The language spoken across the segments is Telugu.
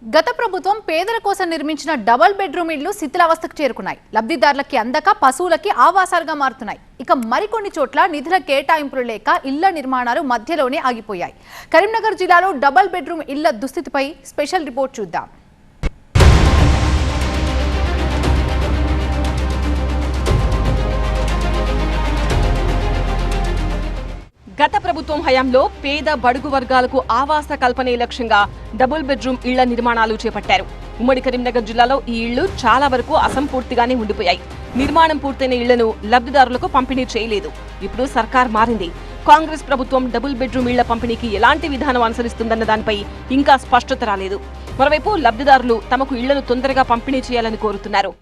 గత ప్రభుత్వం పేదల కోసం నిర్మించిన డబుల్ బెడ్రూమ్ ఇళ్లు శిథిలావస్థకు చేరుకున్నాయి. లబ్ధిదారులకి అందక పశువులకి ఆవాసాలుగా మారుతున్నాయి. ఇక మరికొన్ని చోట్ల నిధుల కేటాయింపులు లేక ఇళ్ల నిర్మాణాలు మధ్యలోనే ఆగిపోయాయి. కరీంనగర్ జిల్లాలో డబుల్ బెడ్రూమ్ ఇళ్ల దుస్థితిపై స్పెషల్ రిపోర్ట్ చూద్దాం. గత ప్రభుత్వం హయాంలో పేద బడుగు వర్గాలకు ఆవాస కల్పనే లక్ష్యంగా డబుల్ బెడ్రూమ్ ఇళ్ల నిర్మాణాలు చేపట్టారు. ఉమ్మడి కరీంనగర్ జిల్లాలో ఈ ఇళ్లు చాలా వరకు అసంపూర్తిగానే ఉండిపోయాయి. నిర్మాణం పూర్తయిన ఇళ్లను లబ్ధిదారులకు పంపిణీ చేయలేదు. ఇప్పుడు సర్కార్ మారింది. కాంగ్రెస్ ప్రభుత్వం డబుల్ బెడ్రూమ్ ఇళ్ల పంపిణీకి ఎలాంటి విధానం అనుసరిస్తుందన్న దానిపై ఇంకా స్పష్టత రాలేదు. మరోవైపు లబ్ధిదారులు తమకు ఇళ్లను తొందరగా పంపిణీ చేయాలని కోరుతున్నారు.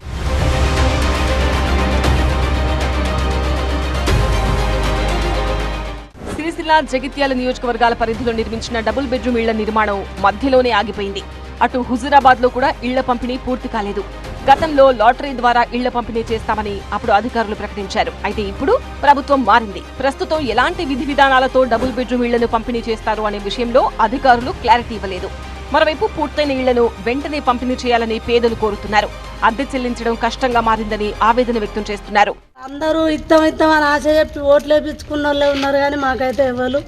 సిరిసిల్ల, జగిత్యాల నియోజకవర్గాల పరిధిలో నిర్మించిన డబుల్ బెడ్రూమ్ ఇళ్ల నిర్మాణం మధ్యలోనే ఆగిపోయింది. అటు హుజూరాబాద్ లో కూడా ఇళ్ల పంపిణీ పూర్తి కాలేదు. గతంలో లాటరీ ద్వారా ఇళ్ల పంపిణీ చేస్తామని అప్పుడు అధికారులు ప్రకటించారు. అయితే ఇప్పుడు ప్రభుత్వం మారింది. ప్రస్తుతం ఎలాంటి విధి విధానాలతో డబుల్ బెడ్రూమ్ ఇళ్లను పంపిణీ చేస్తారు అనే విషయంలో అధికారులు క్లారిటీ ఇవ్వలేదు. మరోవైపు పూర్తయిన ఇళ్లను వెంటనే పంపిణీ చేయాలని పేదలు కోరుతున్నారు. అద్దె చెల్లించడం కష్టంగా మారిందని ఆవేదన వ్యక్తం చేస్తున్నారు. అందరూ ఇస్తాం అని ఆశ చెప్పి ఓట్లు వేయించుకున్న వాళ్ళే ఉన్నారు, కానీ మాకైతే ఎవరు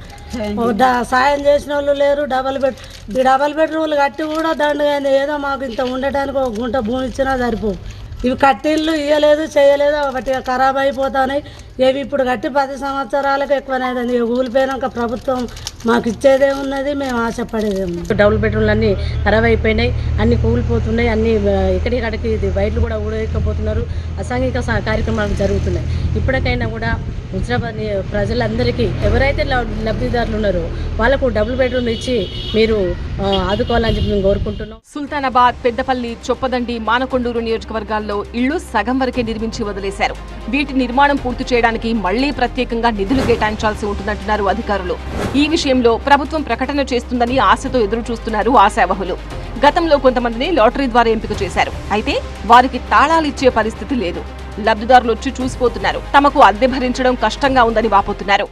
సాయం చేసిన వాళ్ళు లేరు. డబల్ బెడ్రూమ్లు కట్టి కూడా దండగా ఏదో మాకు ఇంత ఉండటానికి ఒక గుంట భూమి ఇచ్చినా సరిపోవు. ఇవి కట్టిళ్ళు ఇవ్వలేదు, చేయలేదు, ఒకటి ఖరాబ్ అయిపోతాయి. ఇవి ఇప్పుడు కట్టి 10 సంవత్సరాలకు ఎక్కువనైంది. కూలిపోయినాక ప్రభుత్వం మాకు ఇచ్చేదే ఉన్నది, మేము ఆశపడేదే ఉంది. డబుల్ బెడ్రూమ్లు అన్నీ ఖరాబ్ అయిపోయినాయి, అన్ని కూలిపోతున్నాయి, అన్ని ఇక్కడికి వైర్లు కూడా ఊడకపోతున్నారు. అసాంఘిక కార్యక్రమాలు జరుగుతున్నాయి. ఇప్పటికైనా కూడా హుజరాబాద్ ప్రజలందరికీ ఎవరైతే లబ్ధిదారులు ఉన్నారో వాళ్ళకు డబుల్ బెడ్రూమ్ ఇచ్చి మీరు ఆదుకోవాలని చెప్పి మేము కోరుకుంటున్నాం. సుల్తానాబాద్, పెద్దపల్లి, చొప్పదండి, మానకొండూరు నియోజకవర్గాల్లో ఇళ్లు సగం వరకే నిర్మించి వదిలేశారు. వీటి నిర్మాణం పూర్తి చేయడానికి మళ్లీ ప్రత్యేకంగా నిధులు కేటాయించాల్సి ఉంటుందంటున్నారు అధికారులు. ఈ విషయంలో ప్రభుత్వం ప్రకటన చేస్తుందని ఆశతో ఎదురు చూస్తున్నారు ఆశావహులు. గతంలో కొంతమందిని లాటరీ ద్వారా ఎంపిక చేశారు. అయితే వారికి తాళాలు ఇచ్చే పరిస్థితి లేదు. లబ్ధిదారులు వచ్చి చూసిపోతున్నారు. తమకు అద్దె భరించడం కష్టంగా ఉందని వాపోతున్నారు.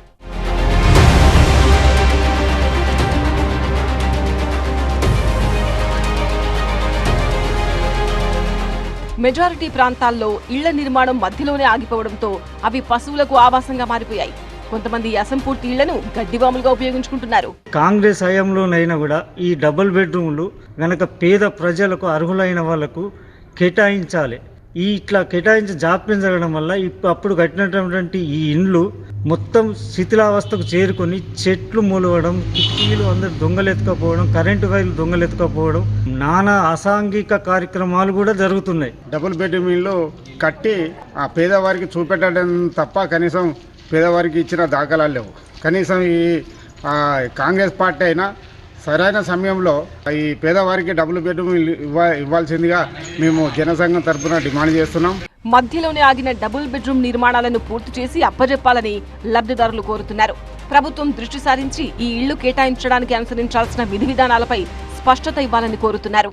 మెజారిటీ ప్రాంతాల్లో ఇళ్ల నిర్మాణం మధ్యలోనే ఆగిపోవడంతో అవి పశువులకు ఆవాసంగా మారిపోయాయి. కొంతమంది అసంపూర్తి ఇళ్లను గడ్డివాములుగా ఉపయోగించుకుంటున్నారు. కాంగ్రెస్ హయాంలోనైనా కూడా ఈ డబుల్ బెడ్రూమ్లు గనక పేద ప్రజలకు అర్హులైన వాళ్లకు కేటాయించాలి. ఇట్లా కేటాయించి జాప్యం జరగడం వల్ల అప్పుడు కట్టినటువంటి ఈ ఇండ్లు మొత్తం శిథిలావస్థకు చేరుకొని చెట్లు మూలవడం, కిటికీలు అందరు దొంగలెత్తుకపోవడం, కరెంటు వైర్లు దొంగలెత్తుకపోవడం, నానా అసాంఘిక కార్యక్రమాలు కూడా జరుగుతున్నాయి. డబుల్ బెడ్రూమ్ ఇల్లు కట్టి ఆ పేదవారికి చూపెట్టడం తప్ప కనీసం పేదవారికి ఇచ్చిన దాఖలాలు లేవు. కనీసం ఈ కాంగ్రెస్ పార్టీ అయినా సరైన సమయంలో ఈ పేదవారికి డబుల్ బెడ్రూమ్ ఇవ్వాల్సిందిగా మేము జనసంఘం తరఫున డిమాండ్ చేస్తున్నాం. మధ్యలోనే ఆగిన డబుల్ బెడ్రూమ్ నిర్మాణాలను పూర్తి చేసి అప్పజెప్పాలని లబ్ధిదారులు కోరుతున్నారు. ప్రభుత్వం దృష్టి సారించి ఈ ఇళ్లు కేటాయించడానికి అనుసరించాల్సిన విధి విధానాలపై స్పష్టత ఇవ్వాలని కోరుతున్నారు.